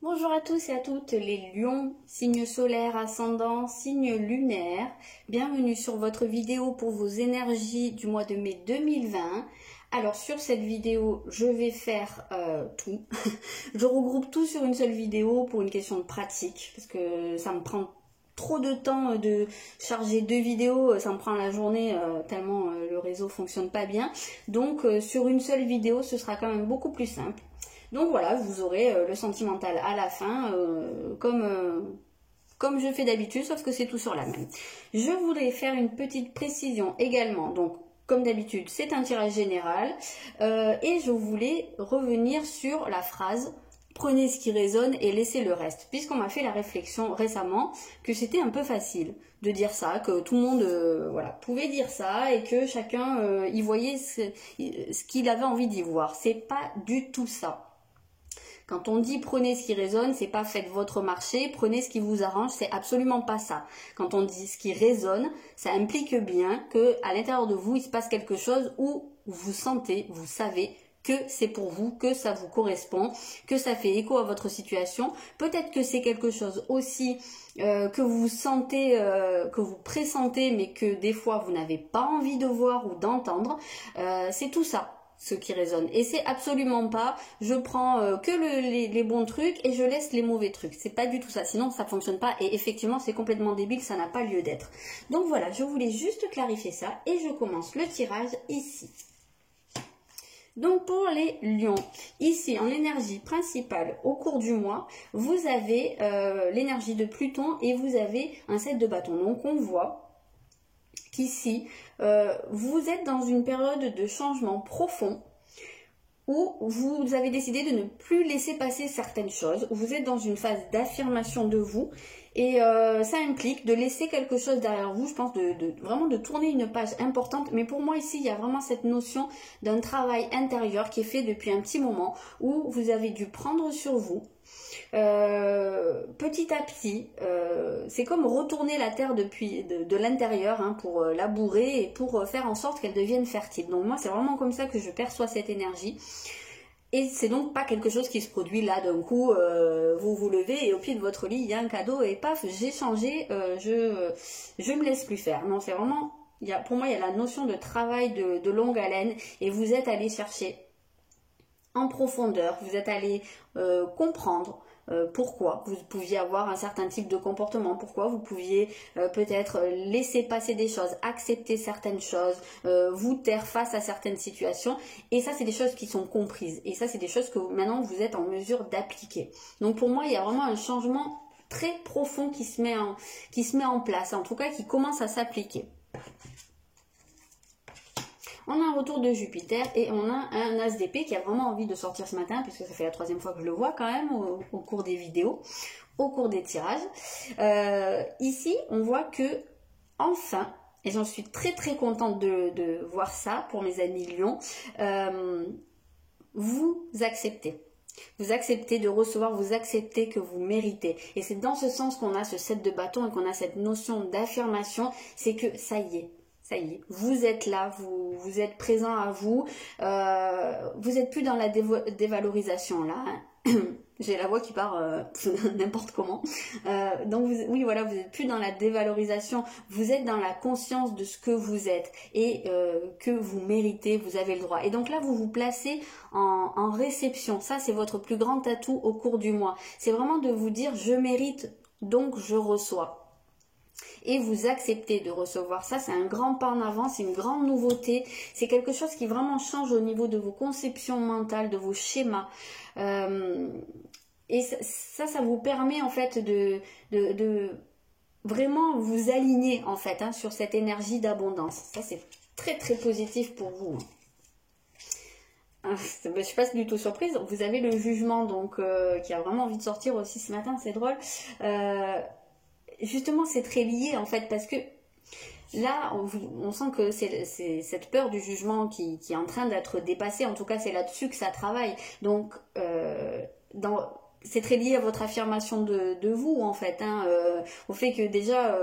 Bonjour à tous et à toutes les lions, signe solaire, ascendant, signe lunaire. Bienvenue sur votre vidéo pour vos énergies du mois de mai 2020. Alors sur cette vidéo, je vais faire tout. Je regroupe tout sur une seule vidéo pour une question de pratique parce que ça me prend trop de temps de charger deux vidéos, ça me prend la journée tellement le réseau fonctionne pas bien. Donc sur une seule vidéo, ce sera quand même beaucoup plus simple. Donc voilà, vous aurez le sentimental à la fin, comme je fais d'habitude, sauf que c'est tout sur la même. Je voudrais faire une petite précision également. Donc, comme d'habitude, c'est un tirage général. Et je voulais revenir sur la phrase « Prenez ce qui résonne et laissez le reste ». Puisqu'on m'a fait la réflexion récemment que c'était un peu facile de dire ça, que tout le monde pouvait dire ça et que chacun y voyait ce qu'il avait envie d'y voir. C'est pas du tout ça. Quand on dit prenez ce qui résonne, c'est pas faites votre marché, prenez ce qui vous arrange, c'est absolument pas ça. Quand on dit ce qui résonne, ça implique bien que à l'intérieur de vous, il se passe quelque chose où vous sentez, vous savez que c'est pour vous, que ça vous correspond, que ça fait écho à votre situation. Peut-être que c'est quelque chose aussi que vous sentez, que vous pressentez, mais que des fois vous n'avez pas envie de voir ou d'entendre. C'est tout ça. Ce qui résonne, et c'est absolument pas je prends que les bons trucs et je laisse les mauvais trucs, c'est pas du tout ça, sinon ça fonctionne pas et effectivement c'est complètement débile, ça n'a pas lieu d'être. Donc voilà, je voulais juste clarifier ça et je commence le tirage ici. Donc pour les lions, ici en énergie principale au cours du mois, vous avez l'énergie de Pluton et vous avez un 7 de bâton. Donc on voit qu'ici, vous êtes dans une période de changement profond où vous avez décidé de ne plus laisser passer certaines choses, où vous êtes dans une phase d'affirmation de vous et ça implique de laisser quelque chose derrière vous, je pense vraiment de tourner une page importante, mais pour moi ici il y a vraiment cette notion d'un travail intérieur qui est fait depuis un petit moment où vous avez dû prendre sur vous. Petit à petit, c'est comme retourner la terre de l'intérieur pour labourer et pour faire en sorte qu'elle devienne fertile. Donc moi c'est vraiment comme ça que je perçois cette énergie. Et c'est donc pas quelque chose qui se produit là d'un coup, vous vous levez et au pied de votre lit il y a un cadeau et paf, j'ai changé, je me laisse plus faire. Non, c'est vraiment, pour moi il y a la notion de travail de longue haleine et vous êtes allé chercher en profondeur, vous êtes allé comprendre pourquoi vous pouviez avoir un certain type de comportement, pourquoi vous pouviez peut-être laisser passer des choses, accepter certaines choses, vous taire face à certaines situations, et ça c'est des choses qui sont comprises, et ça c'est des choses que maintenant vous êtes en mesure d'appliquer. Donc pour moi il y a vraiment un changement très profond qui se met en place, en tout cas qui commence à s'appliquer. On a un retour de Jupiter et on a un as d'épée qui a vraiment envie de sortir ce matin, puisque ça fait la troisième fois que je le vois quand même au cours des vidéos, au cours des tirages. Ici, on voit que, enfin, et j'en suis très très contente de voir ça pour mes amis lions, vous acceptez. Vous acceptez de recevoir, vous acceptez que vous méritez. Et c'est dans ce sens qu'on a ce 7 de bâton et qu'on a cette notion d'affirmation, c'est que ça y est. Ça y est, vous êtes là, vous êtes présent à vous, vous n'êtes plus dans la dévalorisation là, hein. J'ai la voix qui part n'importe comment, donc oui voilà, vous n'êtes plus dans la dévalorisation, vous êtes dans la conscience de ce que vous êtes et que vous méritez, vous avez le droit. Et donc là vous vous placez en réception, ça c'est votre plus grand atout au cours du mois, c'est vraiment de vous dire je mérite donc je reçois. Et vous acceptez de recevoir ça, c'est un grand pas en avant, c'est une grande nouveauté, c'est quelque chose qui vraiment change au niveau de vos conceptions mentales, de vos schémas. Et ça vous permet en fait de vraiment vous aligner en fait sur cette énergie d'abondance. Ça c'est très très positif pour vous. Je ne suis pas du tout surprise, vous avez le jugement donc qui a vraiment envie de sortir aussi ce matin, c'est drôle. Justement c'est très lié en fait parce que là on sent que c'est cette peur du jugement qui est en train d'être dépassée, en tout cas c'est là-dessus que ça travaille, donc c'est très lié à votre affirmation de vous en fait, au fait que déjà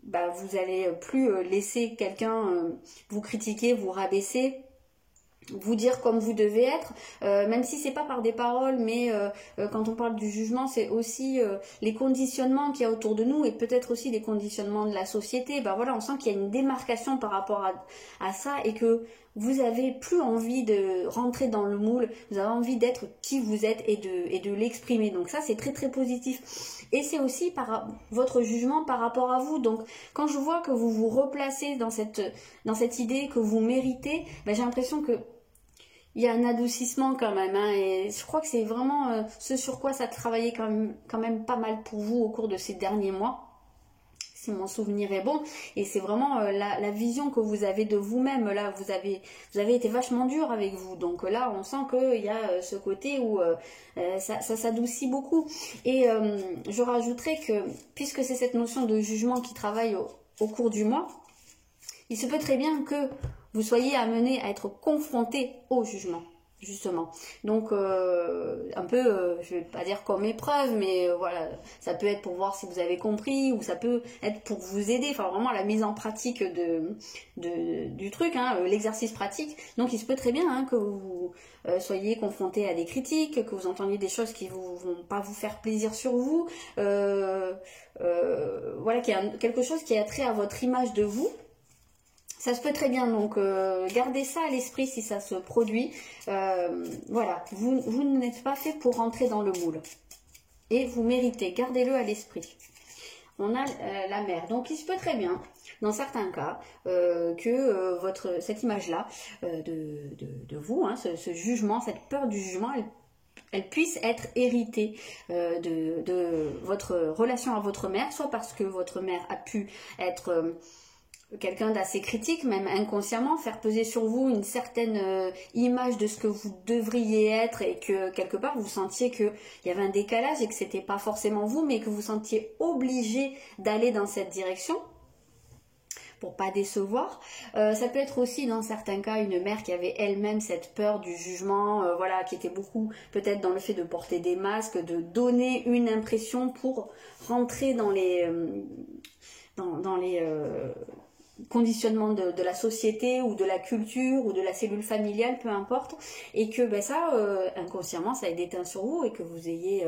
vous allez plus laisser quelqu'un vous critiquer, vous rabaisser. vous dire comme vous devez être, même si c'est pas par des paroles, mais quand on parle du jugement, c'est aussi les conditionnements qu'il y a autour de nous et peut-être aussi les conditionnements de la société. Ben voilà, on sent qu'il y a une démarcation par rapport à ça et que vous avez plus envie de rentrer dans le moule, vous avez envie d'être qui vous êtes et de l'exprimer. Donc ça, c'est très très positif. Et c'est aussi votre jugement par rapport à vous. Donc quand je vois que vous vous replacez dans cette idée que vous méritez, ben, j'ai l'impression que il y a un adoucissement quand même, hein, et je crois que c'est vraiment ce sur quoi ça travaillait quand même pas mal pour vous au cours de ces derniers mois, si mon souvenir est bon. Et c'est vraiment la vision que vous avez de vous-même. Là, vous avez été vachement dur avec vous. Donc là, on sent qu'il y a ce côté où ça s'adoucit beaucoup. Et je rajouterais que, puisque c'est cette notion de jugement qui travaille au cours du mois, il se peut très bien que vous soyez amené à être confronté au jugement, justement. Donc, un peu, je vais pas dire comme épreuve, mais voilà, ça peut être pour voir si vous avez compris, ou ça peut être pour vous aider, enfin vraiment la mise en pratique du truc, hein, l'exercice pratique. Donc, il se peut très bien que vous soyez confronté à des critiques, que vous entendiez des choses qui vont pas vous faire plaisir sur vous, voilà, qu'il y a quelque chose qui a trait à votre image de vous. Ça se peut très bien, donc gardez ça à l'esprit si ça se produit. Voilà, vous n'êtes pas fait pour rentrer dans le moule. Et vous méritez, gardez-le à l'esprit. On a la mer, donc il se peut très bien, dans certains cas, que cette image-là de vous, hein, ce jugement, cette peur du jugement, elle puisse être héritée de votre relation à votre mère, soit parce que votre mère a pu être quelqu'un d'assez critique, même inconsciemment, faire peser sur vous une certaine image de ce que vous devriez être et que quelque part vous sentiez qu'il y avait un décalage et que c'était pas forcément vous, mais que vous sentiez obligé d'aller dans cette direction pour pas décevoir. Ça peut être aussi dans certains cas une mère qui avait elle-même cette peur du jugement, voilà, qui était beaucoup peut-être dans le fait de porter des masques, de donner une impression pour rentrer dans les conditionnement de la société ou de la culture ou de la cellule familiale, peu importe, et que ben ça, inconsciemment, ça ait déteint sur vous et que vous ayez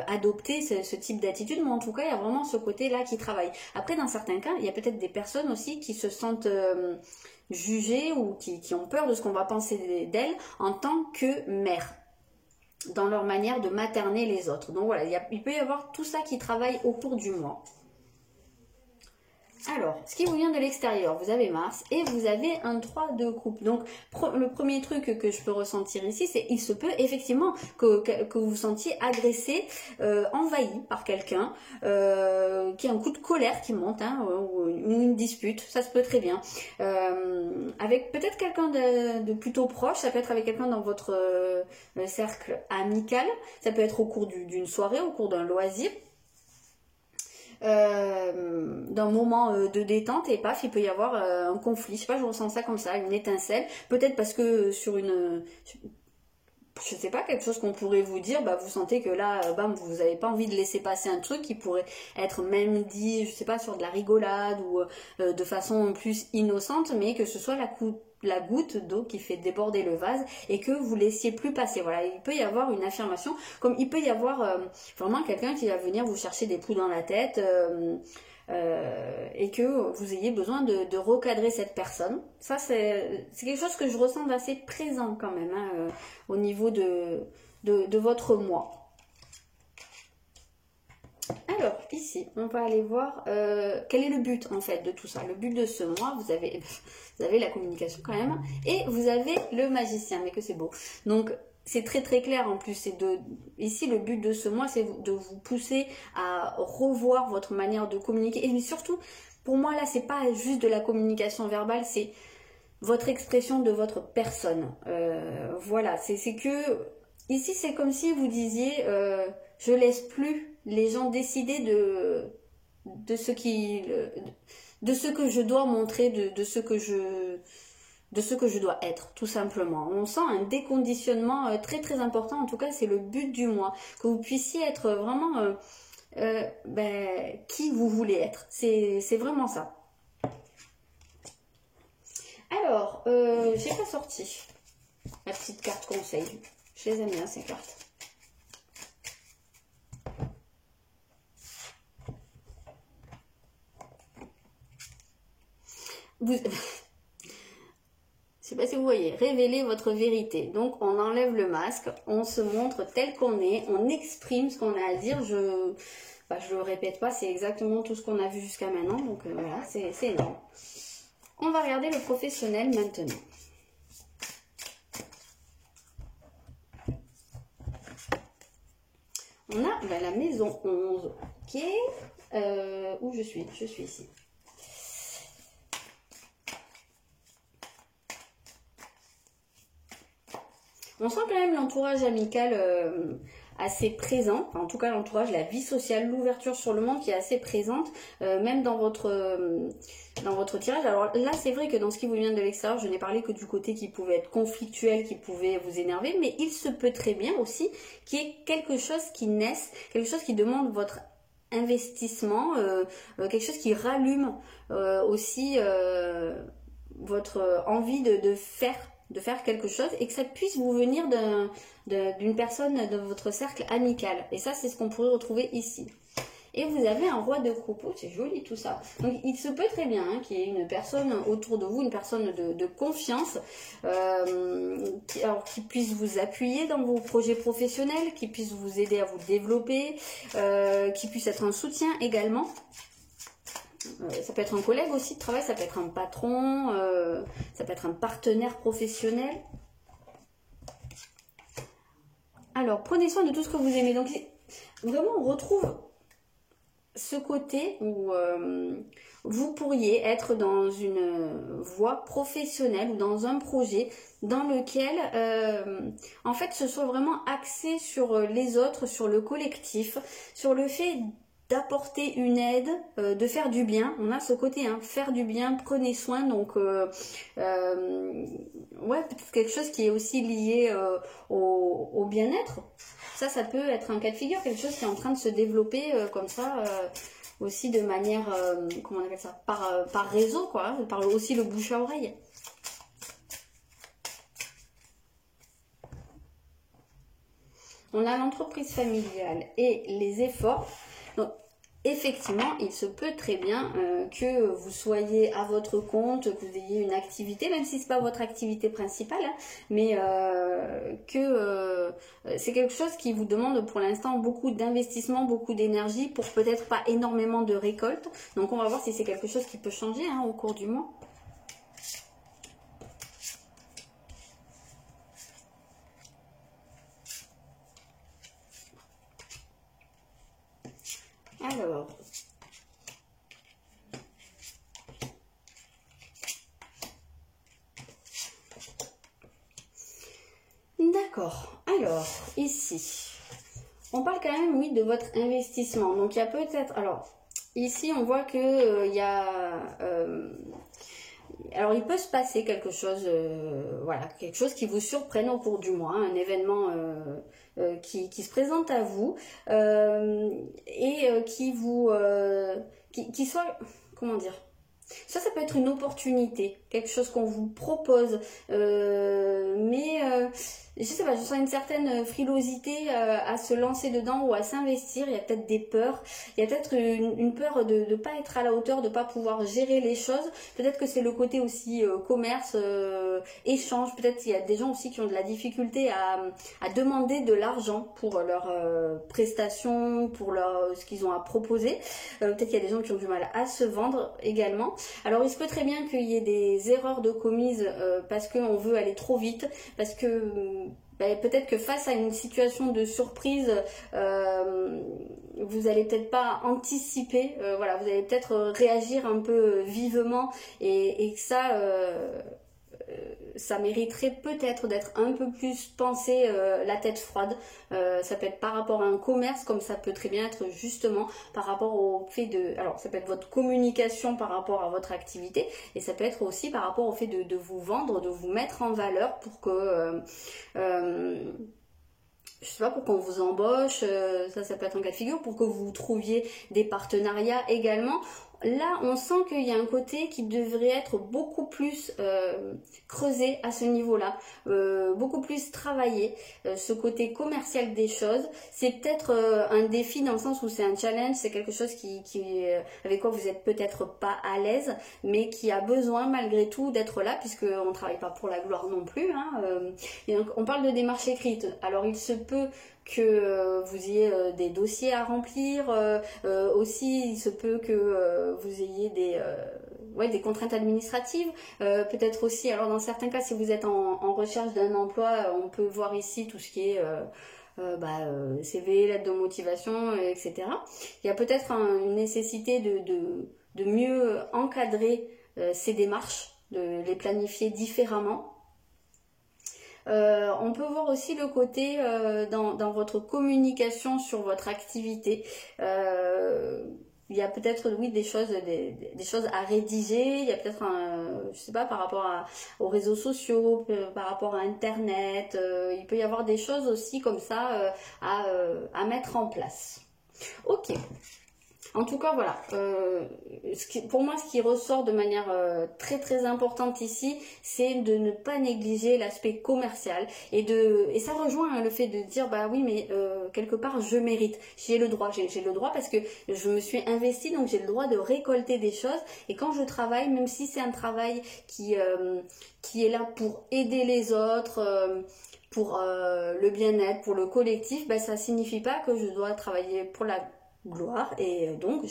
adopté ce type d'attitude, mais en tout cas, il y a vraiment ce côté-là qui travaille. Après, dans certains cas, il y a peut-être des personnes aussi qui se sentent jugées ou qui ont peur de ce qu'on va penser d'elles en tant que mère, dans leur manière de materner les autres. Donc voilà, il peut y avoir tout ça qui travaille au cours du mois. Alors, ce qui vous vient de l'extérieur, vous avez Mars et vous avez un 3 de coupe. Donc, le premier truc que je peux ressentir ici, c'est il se peut effectivement que vous vous sentiez agressé, envahi par quelqu'un, qui a un coup de colère qui monte, hein, ou une dispute, ça se peut très bien. Avec peut-être quelqu'un de plutôt proche, ça peut être avec quelqu'un dans votre cercle amical, ça peut être au cours d'une soirée, au cours d'un loisir. D'un moment de détente et paf, il peut y avoir un conflit, je sais pas, je ressens ça comme ça, une étincelle, peut-être parce que sur je sais pas, quelque chose qu'on pourrait vous dire, bah vous sentez que là, bam, vous avez pas envie de laisser passer un truc qui pourrait être même dit, je sais pas, sur de la rigolade ou de façon plus innocente, mais que ce soit la goutte d'eau qui fait déborder le vase et que vous laissiez plus passer. Voilà, il peut y avoir une affirmation, comme il peut y avoir vraiment quelqu'un qui va venir vous chercher des poux dans la tête et que vous ayez besoin de recadrer cette personne. Ça, c'est quelque chose que je ressens d'assez présent quand même, hein, au niveau de votre moi. Alors, ici, on va aller voir quel est le but en fait de tout ça. Le but de ce mois, vous avez la communication quand même, et vous avez le magicien, mais que c'est beau. Donc, c'est très très clair en plus. Ici, le but de ce mois, c'est de vous pousser à revoir votre manière de communiquer. Et surtout, pour moi, là, c'est pas juste de la communication verbale, c'est votre expression de votre personne. Voilà, c'est que ici, c'est comme si vous disiez je laisse plus les gens décider de ce que je dois montrer, de ce que je dois être, tout simplement. On sent un déconditionnement très très important, en tout cas c'est le but du mois, que vous puissiez être vraiment qui vous voulez être, c'est vraiment ça. Alors, j'ai pas sorti la petite carte conseil. Je les aime bien ces cartes. Je sais pas si vous voyez, révélez votre vérité. Donc on enlève le masque, on se montre tel qu'on est, on exprime ce qu'on a à dire. Je le répète pas, c'est exactement tout ce qu'on a vu jusqu'à maintenant. Donc voilà, c'est énorme. On va regarder le professionnel maintenant. On a la maison 11, ok. Où je suis ici. On sent quand même l'entourage amical assez présent, enfin, en tout cas l'entourage, la vie sociale, l'ouverture sur le monde qui est assez présente, même dans votre tirage. Alors là, c'est vrai que dans ce qui vous vient de l'extérieur, je n'ai parlé que du côté qui pouvait être conflictuel, qui pouvait vous énerver, mais il se peut très bien aussi qu'il y ait quelque chose qui naisse, quelque chose qui demande votre investissement, quelque chose qui rallume aussi votre envie de faire quelque chose et que ça puisse vous venir d'une personne de votre cercle amical. Et ça, c'est ce qu'on pourrait retrouver ici. Et vous avez un roi de coupe. C'est joli tout ça. Donc il se peut très bien qu'il y ait une personne autour de vous, une personne de confiance, qui puisse vous appuyer dans vos projets professionnels, qui puisse vous aider à vous développer, qui puisse être un soutien également. Ça peut être un collègue aussi de travail, ça peut être un patron, ça peut être un partenaire professionnel. Alors, prenez soin de tout ce que vous aimez. Donc, vraiment, on retrouve ce côté où vous pourriez être dans une voie professionnelle ou dans un projet dans lequel, en fait, ce soit vraiment axé sur les autres, sur le collectif, sur le fait d'apporter une aide, de faire du bien. On a ce côté, hein, faire du bien, prenez soin. Donc, ouais, peut-être quelque chose qui est aussi lié au bien-être. Ça peut être un cas de figure, quelque chose qui est en train de se développer comme ça, aussi de manière, comment on appelle ça, par réseau, quoi, hein, par aussi le bouche à oreille. On a l'entreprise familiale et les efforts. Donc, effectivement, il se peut très bien que vous soyez à votre compte, que vous ayez une activité, même si ce n'est pas votre activité principale, hein, mais que c'est quelque chose qui vous demande pour l'instant beaucoup d'investissement, beaucoup d'énergie pour peut-être pas énormément de récolte. Donc on va voir si c'est quelque chose qui peut changer hein, au cours du mois. Alors, d'accord. Alors, ici, on parle quand même, oui, de votre investissement. Donc, il y a peut-être... Alors, ici, on voit que il y a... alors, il peut se passer quelque chose, voilà, quelque chose qui vous surprenne au cours du mois, un événement qui se présente à vous et qui vous... qui soit... Comment dire ? Ça peut être une opportunité, quelque chose qu'on vous propose, mais je sais pas, je sens une certaine frilosité à se lancer dedans ou à s'investir. Il y a peut-être des peurs, il y a peut-être une peur de ne pas être à la hauteur, de ne pas pouvoir gérer les choses. Peut-être que c'est le côté aussi commerce, échange. Peut-être qu'il y a des gens aussi qui ont de la difficulté à demander de l'argent pour leurs prestations, pour ce qu'ils ont à proposer. Peut-être qu'il y a des gens qui ont du mal à se vendre également. Alors il se peut très bien qu'il y ait des erreurs de commises parce qu'on veut aller trop vite, parce que peut-être que face à une situation de surprise, vous allez peut-être pas anticiper, voilà, vous allez peut-être réagir un peu vivement et que ça mériterait peut-être d'être un peu plus pensé la tête froide. Ça peut être par rapport à un commerce, comme ça peut très bien être justement par rapport au fait de... Alors ça peut être votre communication par rapport à votre activité et ça peut être aussi par rapport au fait de vous vendre, de vous mettre en valeur pour que... je sais pas, pour qu'on vous embauche, ça peut être un cas de figure, pour que vous trouviez des partenariats également. là, on sent qu'il y a un côté qui devrait être beaucoup plus creusé à ce niveau-là, beaucoup plus travaillé, ce côté commercial des choses. C'est peut-être un défi dans le sens où c'est un challenge, c'est quelque chose avec quoi vous êtes peut-être pas à l'aise, mais qui a besoin malgré tout d'être là, puisqu'on ne travaille pas pour la gloire non plus. Hein, et donc, on parle de démarche écrite. Alors, il se peut que vous ayez des dossiers à remplir, aussi il se peut que vous ayez des contraintes administratives, peut-être aussi, alors dans certains cas si vous êtes en recherche d'un emploi, on peut voir ici tout ce qui est CV, lettre de motivation, etc. Il y a peut-être une nécessité de mieux encadrer ces démarches, de les planifier différemment. On peut voir aussi le côté dans votre communication sur votre activité. Il y a peut-être oui des choses à rédiger. Il y a peut-être je sais pas par rapport aux réseaux sociaux, par rapport à Internet. Il peut y avoir des choses aussi comme ça à mettre en place. Ok. En tout cas, voilà, pour moi, ce qui ressort de manière très très importante ici, c'est de ne pas négliger l'aspect commercial et ça rejoint le fait de dire, bah oui, mais quelque part, je mérite, j'ai le droit parce que je me suis investie, donc j'ai le droit de récolter des choses. Et quand je travaille, même si c'est un travail qui est là pour aider les autres, pour le bien-être, pour le collectif, bah, ça signifie pas que je dois travailler pour la gloire et donc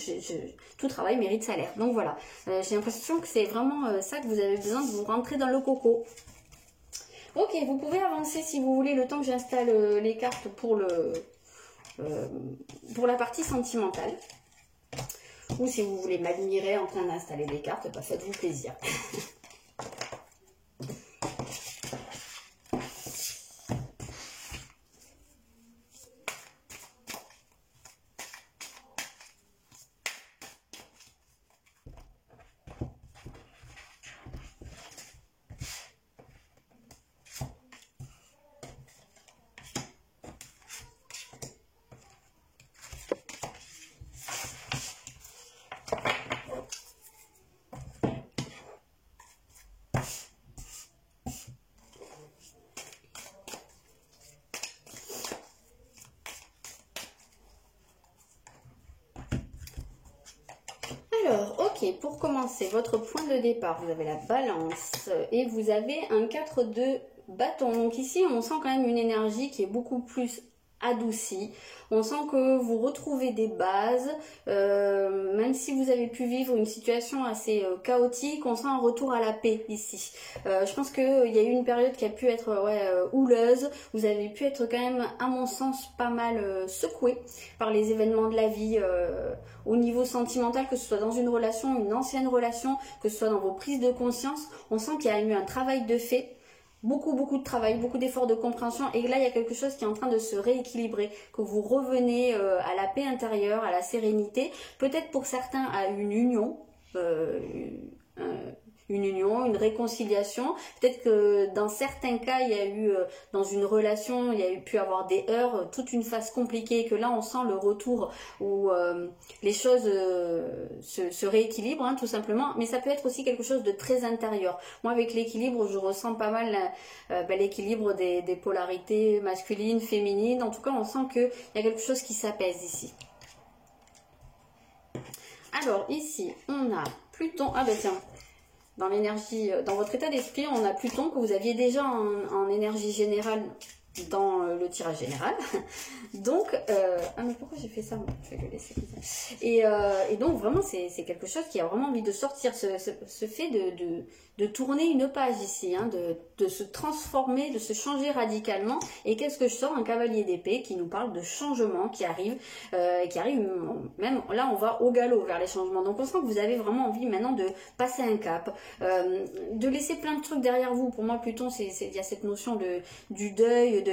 tout travail mérite salaire. Donc voilà, j'ai l'impression que c'est vraiment ça que vous avez besoin de vous rentrer dans le coco. Ok, vous pouvez avancer si vous voulez le temps que j'installe les cartes pour la partie sentimentale, ou si vous voulez m'admirer en train d'installer les cartes, bah, faites-vous plaisir. Alors, ok, pour commencer, votre point de départ, vous avez la balance et vous avez un 4 de bâton. Donc ici, on sent quand même une énergie qui est beaucoup plus adoucie. On sent que vous retrouvez des bases, même si vous avez pu vivre une situation assez chaotique, on sent un retour à la paix ici. Je pense qu'il y a eu une période qui a pu être houleuse. Vous avez pu être quand même, à mon sens, pas mal secoué par les événements de la vie au niveau sentimental, que ce soit dans une relation, une ancienne relation, que ce soit dans vos prises de conscience. On sent qu'il y a eu un travail de fait. Beaucoup de travail, beaucoup d'efforts de compréhension, et là il y a quelque chose qui est en train de se rééquilibrer, que vous revenez à la paix intérieure, à la sérénité, peut-être pour certains à une union, une réconciliation. Peut-être que dans certains cas, il y a eu, dans une relation, il y a eu pu avoir des heurts, toute une phase compliquée, que là on sent le retour où les choses se rééquilibrent, hein, tout simplement. Mais ça peut être aussi quelque chose de très intérieur. Moi, avec l'équilibre, je ressens pas mal l'équilibre des polarités masculines, féminines. En tout cas, on sent qu'il y a quelque chose qui s'apaise ici. Alors, ici, on a Pluton. Ah ben tiens, dans l'énergie, dans votre état d'esprit, on a Pluton que vous aviez déjà en énergie générale dans le tirage général. Donc, ah mais pourquoi j'ai fait ça? Je vais le laisser comme ça. Et donc vraiment, c'est quelque chose qui a vraiment envie de sortir, ce fait de tourner une page ici, hein, de se transformer, de se changer radicalement. Et qu'est-ce que je sors? Un cavalier d'épée qui nous parle de changement qui arrive, même là on va au galop vers les changements. Donc on sent que vous avez vraiment envie maintenant de passer un cap, de laisser plein de trucs derrière vous. Pour moi, Pluton, il y a cette notion du deuil,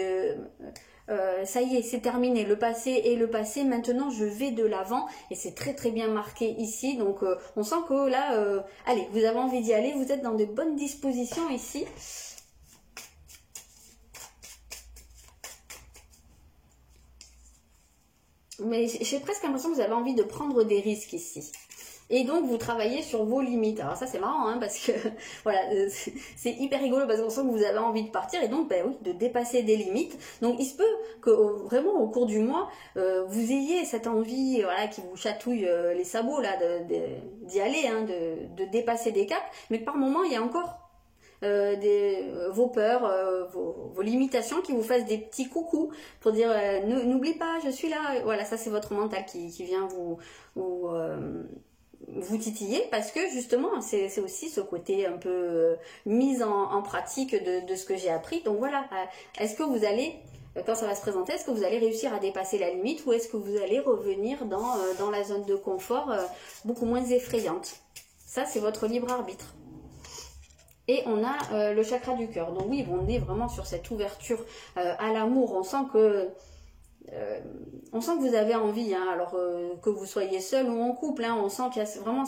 ça y est, c'est terminé, le passé est le passé, maintenant je vais de l'avant, et c'est très très bien marqué ici. Donc on sent que là, allez, vous avez envie d'y aller, vous êtes dans de bonnes dispositions ici. Mais j'ai presque l'impression que vous avez envie de prendre des risques ici. Et donc vous travaillez sur vos limites. Alors ça c'est marrant hein, parce que voilà, c'est hyper rigolo parce qu'on sent que vous avez envie de partir et donc ben oui, de dépasser des limites. Donc il se peut que vraiment au cours du mois, vous ayez cette envie voilà, qui vous chatouille les sabots là, d'y aller, hein, de dépasser des caps, mais par moment il y a encore vos peurs, vos limitations qui vous fassent des petits coucous pour dire n'oublie pas, je suis là. Voilà, ça c'est votre mental qui vient vous titiller parce que justement c'est aussi ce côté un peu mise en pratique de ce que j'ai appris. Donc voilà, est-ce que vous allez, quand ça va se présenter, est-ce que vous allez réussir à dépasser la limite ou est-ce que vous allez revenir dans la zone de confort beaucoup moins effrayante? Ça c'est votre libre arbitre. Et on a le chakra du cœur. Donc oui, on est vraiment sur cette ouverture à l'amour. On sent que vous avez envie, hein, alors que vous soyez seul ou en couple, hein, on sent qu'il y a vraiment,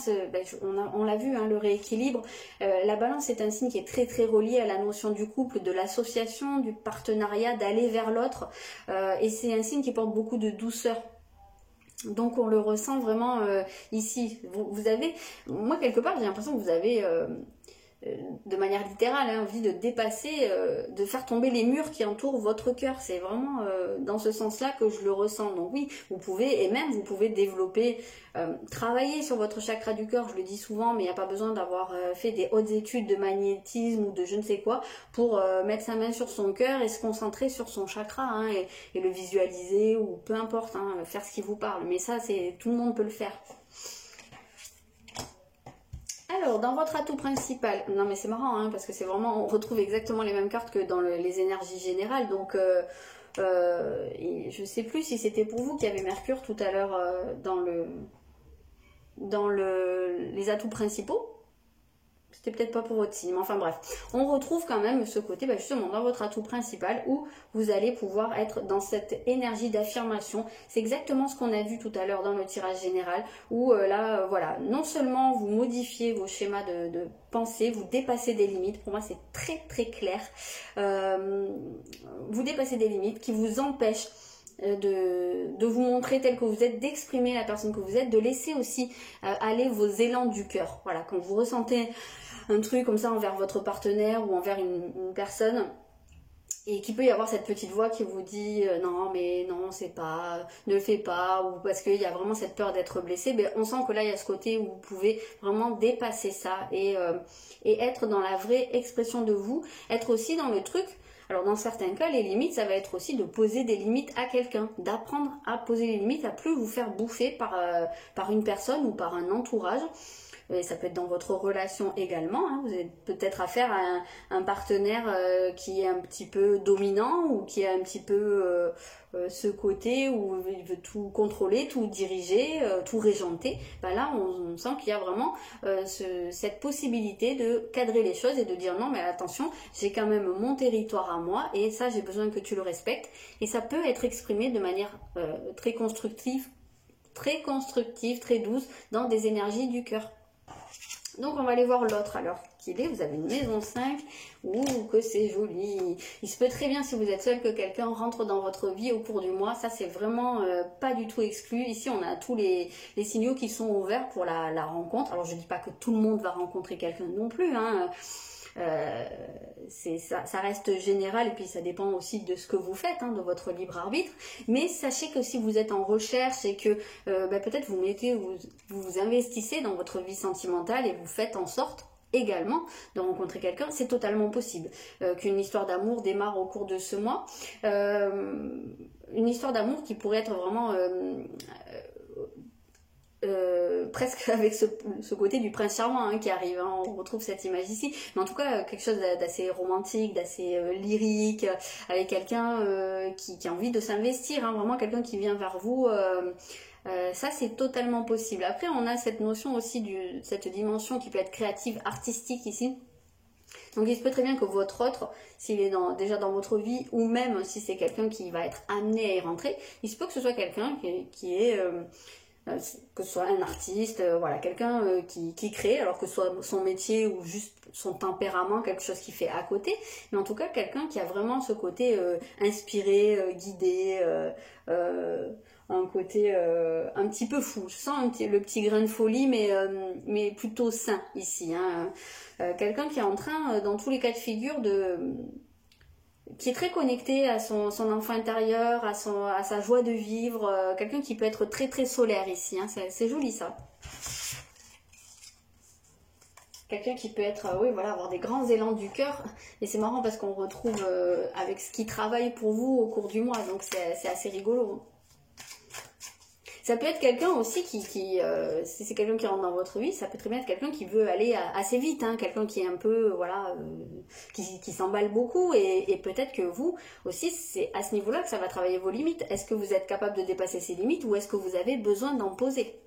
on l'a vu, hein, le rééquilibre. La balance est un signe qui est très très relié à la notion du couple, de l'association, du partenariat, d'aller vers l'autre. Et c'est un signe qui porte beaucoup de douceur. Donc on le ressent vraiment ici. Vous avez, moi quelque part j'ai l'impression que vous avez de manière littérale, hein, envie de dépasser, de faire tomber les murs qui entourent votre cœur. C'est vraiment dans ce sens-là que je le ressens. Donc oui, vous pouvez, et même vous pouvez développer, travailler sur votre chakra du cœur, je le dis souvent, mais il n'y a pas besoin d'avoir fait des hautes études de magnétisme ou de je ne sais quoi pour mettre sa main sur son cœur et se concentrer sur son chakra, hein, et le visualiser ou peu importe, hein, faire ce qui vous parle. Mais ça, tout le monde peut le faire. Alors, dans votre atout principal, non mais c'est marrant, hein, parce que c'est vraiment, on retrouve exactement les mêmes cartes que dans les énergies générales, donc je sais plus si c'était pour vous qu'il y avait Mercure tout à l'heure dans les atouts principaux. C'était peut-être pas pour votre signe, mais enfin bref. On retrouve quand même ce côté, justement, dans votre atout principal où vous allez pouvoir être dans cette énergie d'affirmation. C'est exactement ce qu'on a vu tout à l'heure dans le tirage général, où là, voilà, non seulement vous modifiez vos schémas de pensée, vous dépassez des limites, pour moi c'est très très clair, vous dépassez des limites qui vous empêchent de vous montrer tel que vous êtes, d'exprimer la personne que vous êtes, de laisser aussi aller vos élans du cœur. Voilà, quand vous ressentez un truc comme ça envers votre partenaire ou envers une personne, et qu'il peut y avoir cette petite voix qui vous dit non mais non c'est pas, ne le fais pas, ou parce qu'il y a vraiment cette peur d'être blessé, on sent que là il y a ce côté où vous pouvez vraiment dépasser ça et être dans la vraie expression de vous, être aussi dans le truc. Alors dans certains cas, les limites, ça va être aussi de poser des limites à quelqu'un, d'apprendre à poser les limites, à plus vous faire bouffer par une personne ou par un entourage. Et ça peut être dans votre relation également, hein. Vous avez peut-être affaire à un partenaire qui est un petit peu dominant ou qui a un petit peu ce côté où il veut tout contrôler, tout diriger, tout régenter. Là, on sent qu'il y a vraiment cette possibilité de cadrer les choses et de dire non, mais attention, j'ai quand même mon territoire à moi et ça, j'ai besoin que tu le respectes. Et ça peut être exprimé de manière très constructive, très douce, dans des énergies du cœur. Donc on va aller voir l'autre alors qu'il est. Vous avez une maison 5. Ouh, que c'est joli. Il se peut très bien, si vous êtes seul, que quelqu'un rentre dans votre vie au cours du mois. Ça c'est vraiment pas du tout exclu. Ici on a tous les signaux qui sont ouverts pour la rencontre. Alors je dis pas que tout le monde va rencontrer quelqu'un non plus, hein. Ça reste général et puis ça dépend aussi de ce que vous faites, hein, de votre libre arbitre, mais sachez que si vous êtes en recherche et que peut-être vous vous investissez dans votre vie sentimentale et vous faites en sorte également de rencontrer quelqu'un, c'est totalement possible qu'une histoire d'amour démarre au cours de ce mois, une histoire d'amour qui pourrait être vraiment presque avec ce côté du prince charmant, hein, qui arrive, hein, on retrouve cette image ici, mais en tout cas quelque chose d'assez romantique, d'assez lyrique, avec quelqu'un qui a envie de s'investir, hein, vraiment quelqu'un qui vient vers vous, ça c'est totalement possible. Après on a cette notion aussi cette dimension qui peut être créative, artistique ici. Donc il se peut très bien que votre autre, s'il est déjà dans votre vie, ou même si c'est quelqu'un qui va être amené à y rentrer, il se peut que ce soit quelqu'un qui est que ce soit un artiste, voilà, quelqu'un qui crée, alors que ce soit son métier ou juste son tempérament, quelque chose qu'il fait à côté, mais en tout cas quelqu'un qui a vraiment ce côté inspiré, guidé, un côté un petit peu fou. Je sens le petit grain de folie, mais plutôt sain ici. Hein. Quelqu'un qui est en train, dans tous les cas de figure, qui est très connecté à son enfant intérieur, à sa joie de vivre. Quelqu'un qui peut être très très solaire ici. Hein. C'est joli ça. Quelqu'un qui peut être, oui, voilà, avoir des grands élans du cœur. Et c'est marrant parce qu'on retrouve avec ce qui travaille pour vous au cours du mois. Donc c'est assez rigolo. Ça peut être quelqu'un aussi si c'est quelqu'un qui rentre dans votre vie, ça peut très bien être quelqu'un qui veut aller assez vite. Hein, quelqu'un qui est un peu, voilà, qui s'emballe beaucoup. Et peut-être que vous aussi, c'est à ce niveau-là que ça va travailler vos limites. Est-ce que vous êtes capable de dépasser ces limites ou est-ce que vous avez besoin d'en poser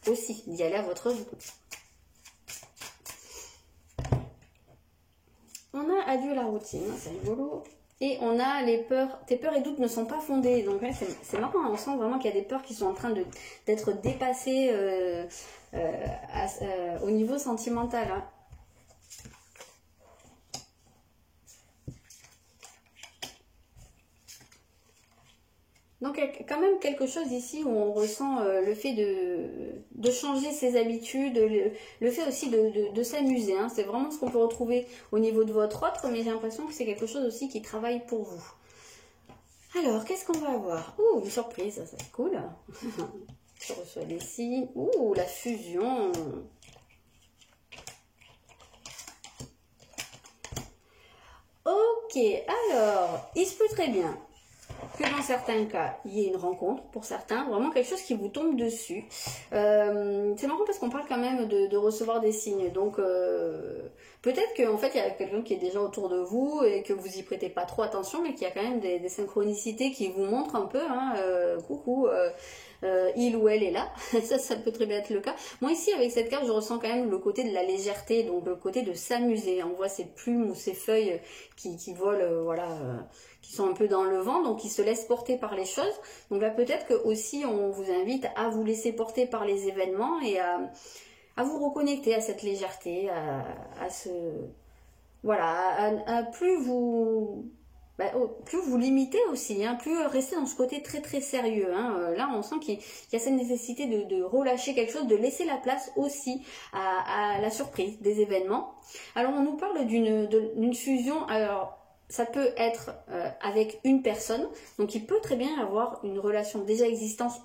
aussi, d'y aller à votre rythme. On a adieu la routine, c'est rigolo. Et on a les peurs, tes peurs et doutes ne sont pas fondés. Donc ouais, c'est marrant, on sent vraiment qu'il y a des peurs qui sont en train d'être dépassées au niveau sentimental. Hein. Donc il y a quand même quelque chose ici où on ressent le fait de changer ses habitudes, le fait aussi de s'amuser. Hein. C'est vraiment ce qu'on peut retrouver au niveau de votre autre, mais j'ai l'impression que c'est quelque chose aussi qui travaille pour vous. Alors, qu'est-ce qu'on va avoir? Ouh, une surprise, ça c'est cool. Je reçois des signes. Ouh, la fusion. Ok, alors, il se peut très bien que dans certains cas, il y ait une rencontre, pour certains, vraiment quelque chose qui vous tombe dessus. C'est marrant parce qu'on parle quand même de recevoir des signes, donc peut-être qu'en fait il y a quelqu'un qui est déjà autour de vous et que vous y prêtez pas trop attention, mais qu'il y a quand même des synchronicités qui vous montrent un peu, hein, coucou, il ou elle est là, ça peut très bien être le cas. Moi ici avec cette carte je ressens quand même le côté de la légèreté, donc le côté de s'amuser. On voit ces plumes ou ces feuilles qui volent, voilà, qui sont un peu dans le vent, donc qui se laissent porter par les choses. Donc là peut-être que aussi on vous invite à vous laisser porter par les événements et à vous reconnecter à cette légèreté, à ce... Voilà, à plus vous... plus vous limitez aussi, hein, plus rester dans ce côté très très sérieux. Hein. Là, on sent qu'il y a cette nécessité de relâcher quelque chose, de laisser la place aussi à la surprise des événements. Alors, on nous parle d'une fusion. Alors, ça peut être avec une personne, donc il peut très bien avoir une relation déjà existante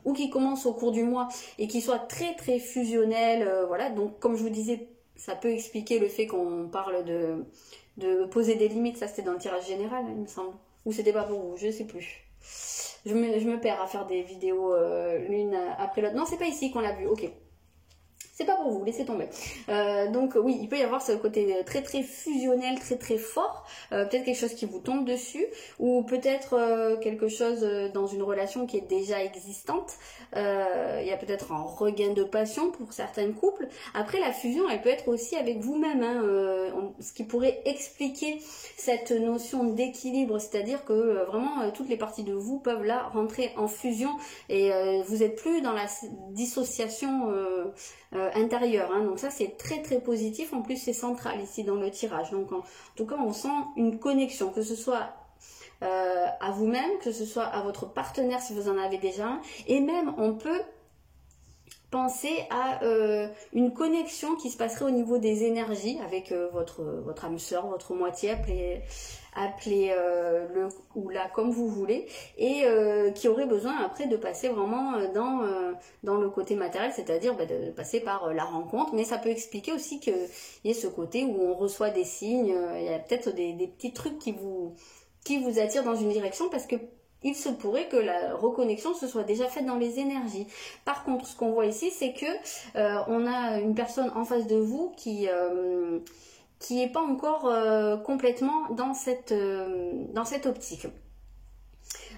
ou qui commence au cours du mois et qui soit très très fusionnelle. Voilà, donc comme je vous disais, ça peut expliquer le fait qu'on parle de poser des limites. Ça c'était dans le tirage général, il me semble, ou c'était pas pour vous, je sais plus. Je me perds à faire des vidéos l'une après l'autre. Non, c'est pas ici qu'on l'a vu, ok. C'est pas pour vous, laissez tomber. Donc oui, il peut y avoir ce côté très très fusionnel, très très fort. Peut-être quelque chose qui vous tombe dessus, ou peut-être quelque chose dans une relation qui est déjà existante. Il y a peut-être un regain de passion pour certains couples. Après, la fusion, elle peut être aussi avec vous-même, hein, ce qui pourrait expliquer cette notion d'équilibre, c'est-à-dire que vraiment toutes les parties de vous peuvent là rentrer en fusion et vous n'êtes plus dans la dissociation intérieur, hein. Donc ça c'est très très positif. En plus c'est central ici dans le tirage, donc en tout cas on sent une connexion, que ce soit à vous-même, que ce soit à votre partenaire si vous en avez déjà un, et même on peut penser à une connexion qui se passerait au niveau des énergies avec votre âme sœur, votre moitié, appelez le ou la comme vous voulez, et qui aurait besoin après de passer vraiment dans le côté matériel, c'est-à-dire de passer par la rencontre. Mais ça peut expliquer aussi qu'il y ait ce côté où on reçoit des signes, il y a peut-être des petits trucs qui vous attirent dans une direction, parce que il se pourrait que la reconnexion se soit déjà faite dans les énergies. Par contre, ce qu'on voit ici, c'est que on a une personne en face de vous qui n'est pas encore complètement dans cette optique.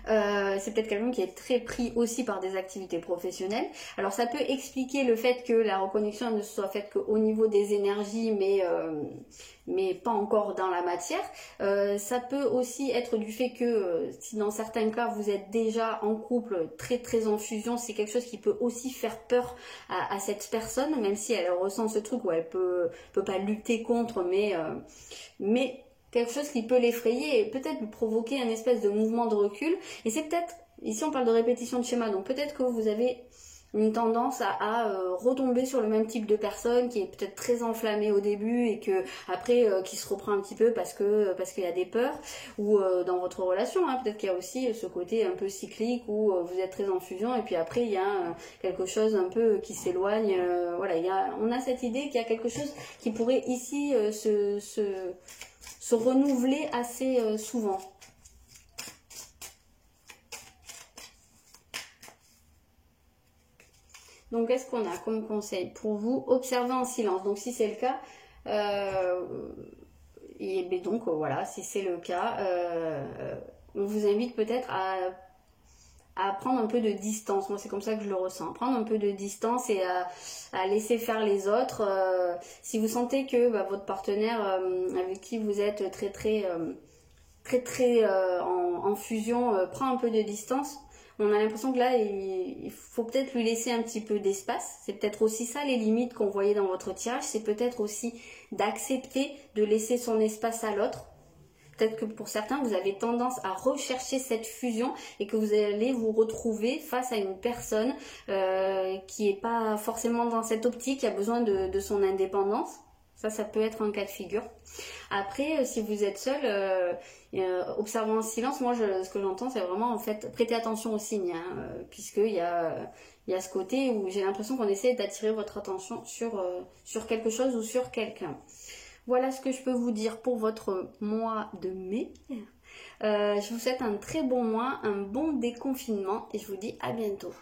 C'est peut-être quelqu'un qui est très pris aussi par des activités professionnelles. Alors ça peut expliquer le fait que la reconnexion ne soit faite qu'au niveau des énergies, mais pas encore dans la matière. Ça peut aussi être du fait que si dans certains cas vous êtes déjà en couple très très en fusion, c'est quelque chose qui peut aussi faire peur à cette personne, même si elle ressent ce truc où elle peut pas lutter contre, mais quelque chose qui peut l'effrayer et peut-être lui provoquer un espèce de mouvement de recul. Et c'est peut-être ici on parle de répétition de schéma, donc peut-être que vous avez une tendance à retomber sur le même type de personne qui est peut-être très enflammée au début et que après qui se reprend un petit peu parce qu'il y a des peurs, ou dans votre relation, hein, peut-être qu'il y a aussi ce côté un peu cyclique où vous êtes très en fusion et puis après il y a quelque chose un peu qui s'éloigne, voilà, on a cette idée qu'il y a quelque chose qui pourrait ici se renouveler assez souvent. Donc, qu'est-ce qu'on a comme conseil pour vous? Observez en silence. Donc, si c'est le cas, et donc voilà, si c'est le cas, on vous invite peut-être à prendre un peu de distance. Moi, c'est comme ça que je le ressens. Prendre un peu de distance et à laisser faire les autres. Si vous sentez que votre partenaire avec qui vous êtes très en fusion prend un peu de distance, on a l'impression que là, il faut peut-être lui laisser un petit peu d'espace. C'est peut-être aussi ça les limites qu'on voyait dans votre tirage. C'est peut-être aussi d'accepter de laisser son espace à l'autre. Peut-être que pour certains, vous avez tendance à rechercher cette fusion et que vous allez vous retrouver face à une personne qui n'est pas forcément dans cette optique, qui a besoin de son indépendance. Ça peut être un cas de figure. Après, si vous êtes seul, observant en silence, moi, ce que j'entends, c'est vraiment, en fait, prêter attention aux signes, hein, puisqu'il y a ce côté où j'ai l'impression qu'on essaie d'attirer votre attention sur quelque chose ou sur quelqu'un. Voilà ce que je peux vous dire pour votre mois de mai. Je vous souhaite un très bon mois, un bon déconfinement et je vous dis à bientôt.